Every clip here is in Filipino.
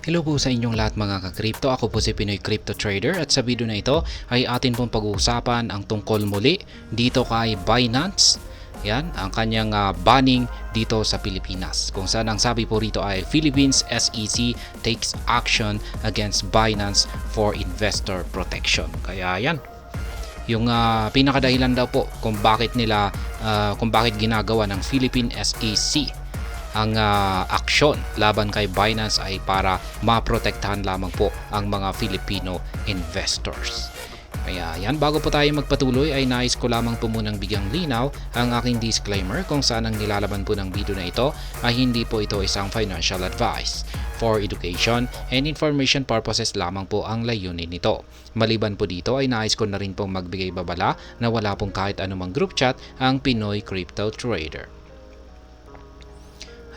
Hello po sa inyong lahat mga ka-crypto. Ako po si Pinoy Crypto Trader at sa video na ito ay atin pong pag-uusapan ang tungkol muli dito kay Binance. Yan, ang kanyang banning dito sa Pilipinas. Kung saan ang sabi po rito ay Philippines SEC takes action against Binance for investor protection. Kaya yan, yung pinakadahilan daw po kung bakit ginagawa ng Philippine SEC ang aksyon laban kay Binance ay para maprotektahan lamang po ang mga Filipino investors. Kaya yan, bago po tayo magpatuloy ay nais ko lamang po munang bigyang linaw ang aking disclaimer kung saan ang nilalaman po ng video na ito ay hindi po ito isang financial advice. For education and information purposes lamang po ang layunin nito. Maliban po dito ay nais ko na rin pong magbigay babala na wala pong kahit anumang group chat ang Pinoy Crypto Trader.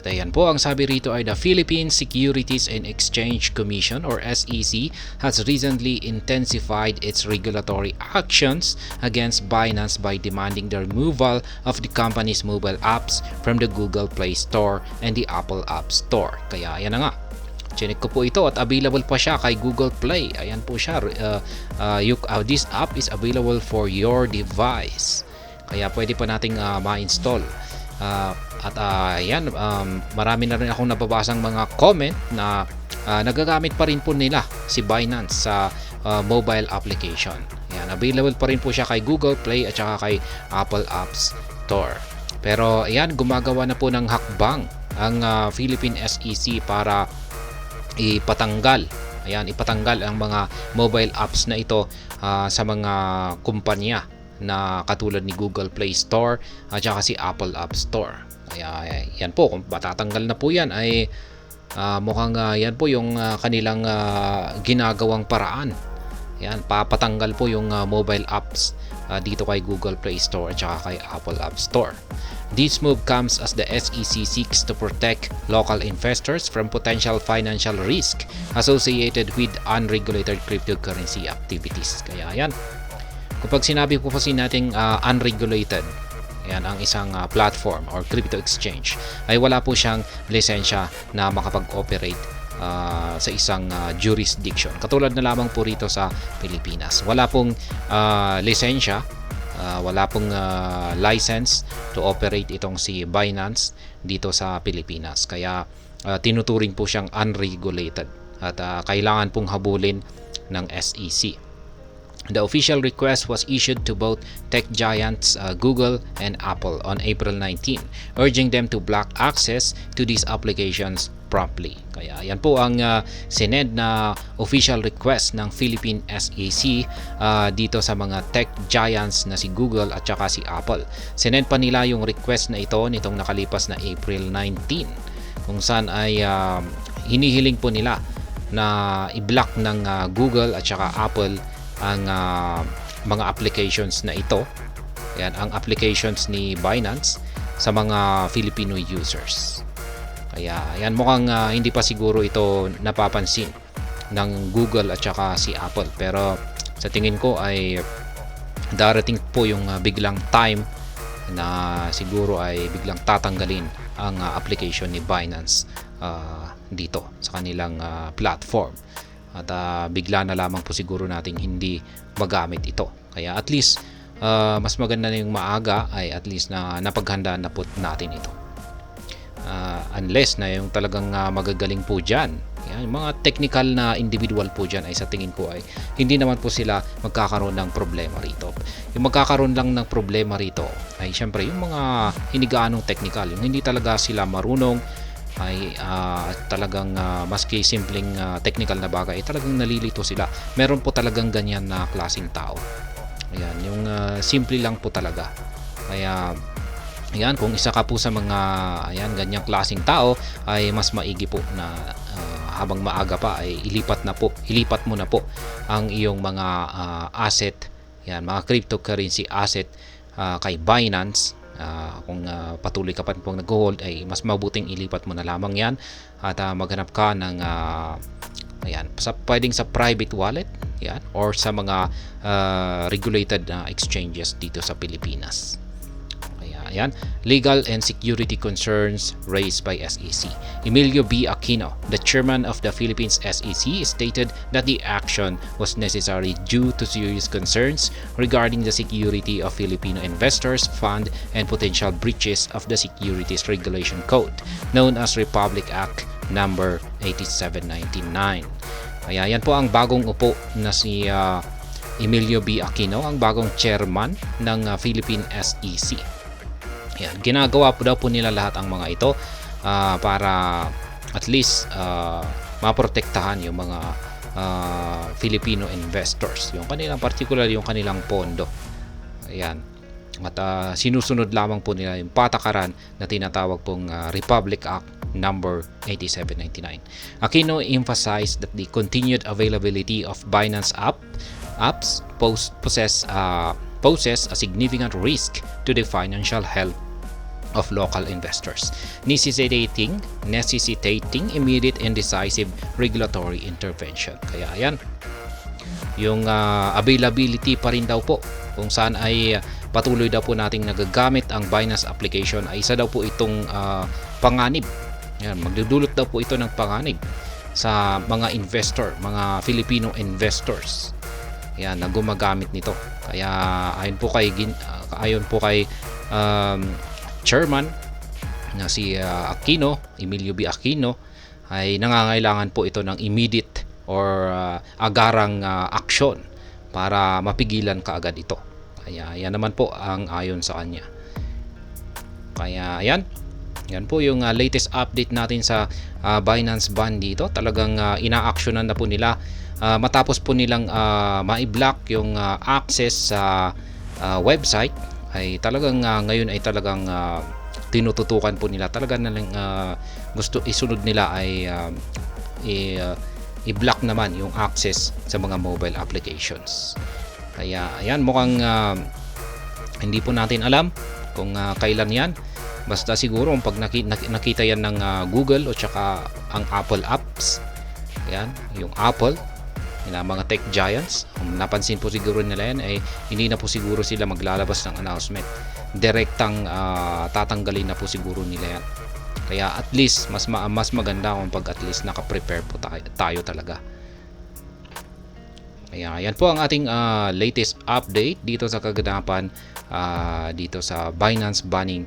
Ayan po, ang sabi rito ay the Philippine Securities and Exchange Commission or SEC has recently intensified its regulatory actions against Binance by demanding the removal of the company's mobile apps from the Google Play Store and the Apple App Store. Kaya ayan na nga. Chinek ko po ito at available pa siya kay Google Play. Ayan po siya. This app is available for your device. Kaya pwede pa nating ma-install. Marami na rin akong nababasang mga comment na nagagamit pa rin po nila si Binance sa mobile application. Yan, available pa rin po siya kay Google Play at saka kay Apple App Store. Pero ayan, gumagawa na po ng hakbang ang Philippine SEC para ipatanggal ang mga mobile apps na ito sa mga kumpanya na katulad ni Google Play Store at saka si Apple App Store. Kaya yan po, kung matatanggal na po yan ay mukhang yan po yung kanilang ginagawang paraan. Yan, papatanggal po yung mobile apps dito kay Google Play Store at saka kay Apple App Store. This move comes as the SEC seeks to protect local investors from potential financial risk associated with unregulated cryptocurrency activities. Kaya yan, kapag sinabi po kasi natin unregulated, yan ang isang platform or crypto exchange, ay wala po siyang lisensya na makapag-operate sa isang jurisdiction. Katulad na lamang po rito sa Pilipinas. Wala pong lisensya, wala pong license to operate itong si Binance dito sa Pilipinas. Kaya tinuturing po siyang unregulated at kailangan pong habulin ng SEC. The official request was issued to both tech giants Google and Apple on April 19, urging them to block access to these applications promptly. Kaya yan po ang sinend na official request ng Philippine SEC dito sa mga tech giants na si Google at saka si Apple. Sinend pa nila yung request na ito nitong nakalipas na April 19, kung saan ay hinihiling po nila na i-block ng Google at saka Apple ang mga applications na ito. Yan, ang applications ni Binance sa mga Filipino users. Kaya yan, mukhang hindi pa siguro ito napapansin ng Google at saka si Apple, pero sa tingin ko ay darating po yung biglang time na siguro ay biglang tatanggalin ang application ni Binance dito sa kanilang platform. At bigla na lamang po siguro nating hindi magamit ito. Kaya at least mas maganda na yung maaga ay at least na napaghandaan na po natin ito. Unless na yung talagang magagaling po dyan, yan, mga technical na individual po dyan ay sa tingin ko ay hindi naman po sila magkakaroon ng problema rito. Yung magkakaroon lang ng problema rito ay syempre yung mga hindi gaanong technical, yung hindi talaga sila marunong ay talagang maski simpleng technical na bagay ay talagang nalilito sila. Meron po talagang ganyan na klaseng tao. Ayan, yung simple lang po talaga. Kaya ayan, kung isa ka po sa mga ganyang klaseng tao ay mas maigi po na habang maaga pa ay ilipat mo na po ang iyong mga asset, yan, mga cryptocurrency asset kay Binance. Kung patuloy ka pa pong nag-hold ay mas mabuting ilipat mo na lamang yan at maghanap ka ng pwedeng sa private wallet yan, or sa mga regulated exchanges dito sa Pilipinas. Kaya Ayan, legal and security concerns raised by SEC. Emilio B. Aquino, the chairman of the Philippines SEC, stated that the action was necessary due to serious concerns regarding the security of Filipino investors, fund, and potential breaches of the Securities Regulation Code, known as Republic Act number 8799. Kaya yan po ang bagong upo na si Emilio B. Aquino, ang bagong chairman ng Philippine SEC. Yan, ginagawa po daw po nila lahat ang mga ito para at least maprotektahan yung mga Filipino investors, yung kanilang particular yung kanilang pondo. Ayan. At sinusunod lamang po nila yung patakaran na tinatawag pong Republic Act number 8799. Aquino emphasized that the continued availability of Binance apps poses a significant risk to the financial health of local investors, necessitating immediate and decisive regulatory intervention. Kaya ayan, yung availability pa rin daw po kung saan ay patuloy daw po nating nagagamit ang Binance application ay isa daw po itong panganib. Yan, magdudulot daw po ito ng panganib sa mga investor, mga Filipino investors. Yan, na gumagamit nito. Kaya ayon po kay chairman na si Aquino, Emilio B. Aquino, ay nangangailangan po ito ng immediate or agarang aksyon para mapigilan kaagad ito. Kaya yan naman po ang ayon sa kanya. Kaya yan po yung latest update natin sa Binance ban dito. Talagang inaaksyonan na po nila matapos po nilang ma-block yung access sa website. Ay talagang ngayon ay talagang tinututukan po nila, talaga na lang gusto isunod nila ay i-block naman yung access sa mga mobile applications. Kaya ayan, mukhang hindi po natin alam kung kailan yan, basta siguro pag nakita yan ng Google o tsaka ang Apple apps, ayan, yung Apple, yung mga tech giants, napansin po siguro nila yan, ay hindi na po siguro sila maglalabas ng announcement, direktang tatanggalin na po siguro nila yan. Kaya at least mas maganda kung pag at least naka-prepare po tayo talaga. Kaya yan po ang ating latest update dito sa kaganapan dito sa Binance banning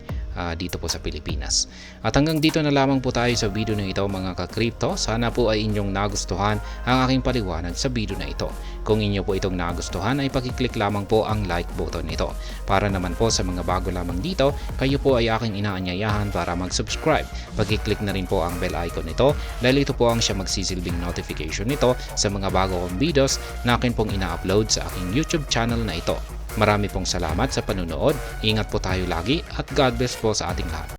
dito po sa Pilipinas. At hanggang dito na lamang po tayo sa video na ito mga ka-crypto. Sana po ay inyong nagustuhan ang aking paliwanag sa video na ito. Kung inyo po itong nagustuhan ay pakiclick lamang po ang like button nito. Para naman po sa mga bago lamang dito, kayo po ay aking inaanyayahan para mag-subscribe. Pakiclick na rin po ang bell icon nito dahil ito po ang siya magsisilbing notification nito sa mga bago kong videos na akin pong ina-upload sa aking YouTube channel na ito. Marami pong salamat sa panunood. Ingat po tayo lagi at God bless po sa ating lahat.